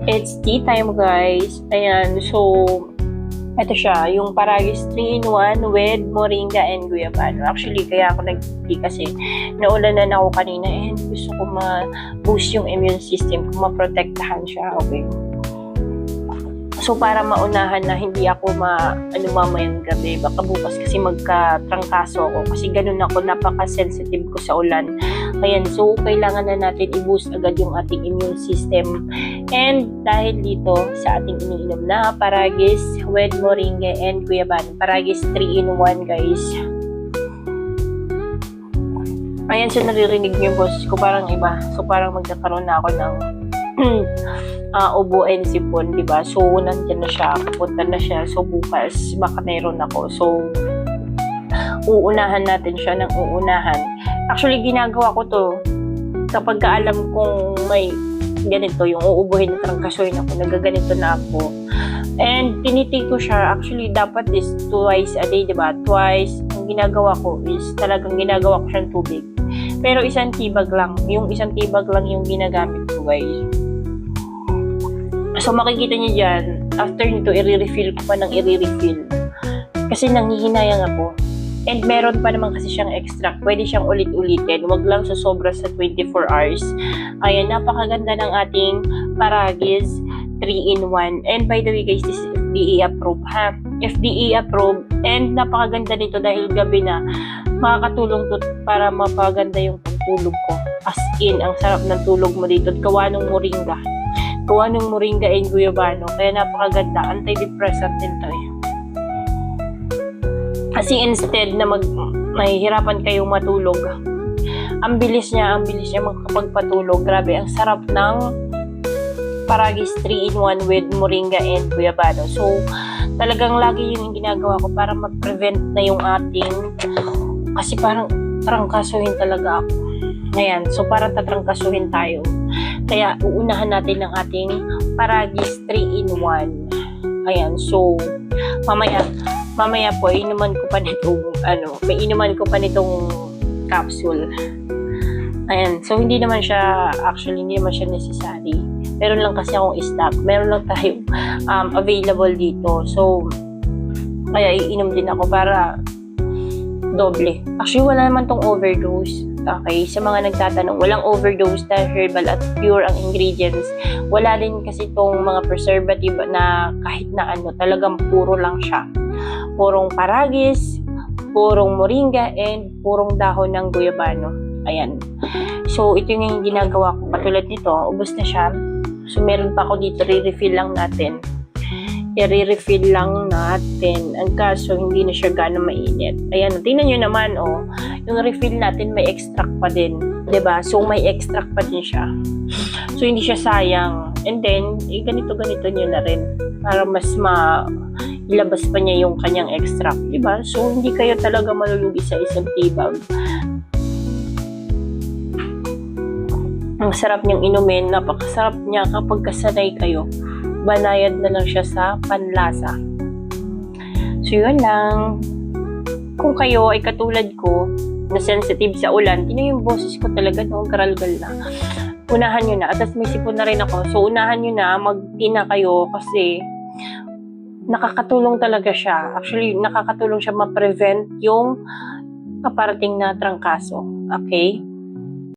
It's tea time, guys. Ayan, so, ito siya, yung Paragis 3-in-1 with moringa and guayabano. Actually, kaya ako nag-tea kasi naulanan ako kanina and gusto ko ma-boost yung immune system ko, ma-protektahan siya, okay? So, para maunahan na hindi ako mamayang gabi. Baka bukas kasi magka-trangkaso ako. Kasi ganun ako, napaka-sensitive ko sa ulan. Ayan, so kailangan na natin i-boost agad yung ating immune system. And dahil dito sa ating iniinom na Paragis with moringa and guayabano. Paragis 3-in-1, guys. Ayan, so naririnig niyo yung boses ko parang iba. So, parang magkakaroon na ako ng ubo and sipon, diba? So, nandyan na siya. Pupunta na siya. So, bukas, baka mayroon ako. So, uunahan natin siya ng uunahan. Actually, ginagawa ko to kapag alam kong may ganito, yung uubuhin na trangkasuhin ako, nagaganito na ako. And, tinitake ko siya. Actually, dapat is twice a day, diba? Twice. Ang ginagawa ko is talagang ginagawa ko siyang tubig. Pero isang tibag lang. Yung isang tibag lang yung ginagamit ko, guys. So, makikita niyo dyan, after nito, i-refill ko pa ng i-refill. Kasi nanghihinayang ako. And meron pa naman kasi siyang extract. Pwede siyang ulit-ulitin. Huwag lang sa sobra sa 24 hours. Ayan, napakaganda ng ating Paragis 3-in-1. And by the way, guys, this is FDA approved, ha? FDA approved. And napakaganda nito dahil gabi na. Makakatulong to para mapaganda yung pagtulog ko. As in, ang sarap ng tulog mo dito. Gawa ng moringa. Gawa ng moringa and guayabano. Kaya napakaganda. Antidepressant din to eh. Kasi instead na mahihirapan kayong matulog, ang bilis niya makakapagpatulog. Grabe, ang sarap ng Paragis 3-in-1 with moringa and guayabano. So, talagang lagi yun yung ginagawa ko para ma-prevent na yung ating, kasi parang trangkasuhin talaga ako. Ayan, so parang tatrangkasuhin tayo. Kaya, uunahan natin ng ating Paragis 3-in-1. Ayan, so, mamaya po, inuman ko pa nitong, may inuman ko pa nitong capsule. Ayan, so hindi naman siya necessary. Meron lang kasi akong stock. Meron lang tayong available dito. So, kaya iinom din ako para doble. Actually, wala naman tong overdose. Okay, sa mga nagtatanong, walang overdose na herbal at pure ang ingredients. Wala din kasi tong mga preservative na kahit na talagang puro lang siya. Purong Paragis, purong moringa, and purong dahon ng guayabano. Ayan. So, ito yung ginagawa ko. Katulad nito, ubos na siya. So, meron pa ako dito, re-refill lang natin. I-refill lang natin. Ang kaso, hindi na siya gano'ng mainit. Ayan, tingnan nyo naman, oh. Yung refill natin, may extract pa din. 'Di ba? So, may extract pa din siya. So, hindi siya sayang. And then, ganito nyo na rin. Para mas ilabas pa niya yung kanyang extract. 'Di ba? So, hindi kayo talaga malulugi sa isang tibag. Ang sarap niyang inumin. Napakasarap niya kapag kasanay kayo. Banayad na lang siya sa panlasa. So, yun lang. Kung kayo ay katulad ko, na sensitive sa ulan, tingnan yung boses ko talaga noong karalgal na. Unahan nyo na. At may sipon na rin ako. So, unahan nyo na. Mag-tea kayo kasi nakakatulong talaga siya. Actually, nakakatulong siya ma-prevent yung paparating na trangkaso. Okay?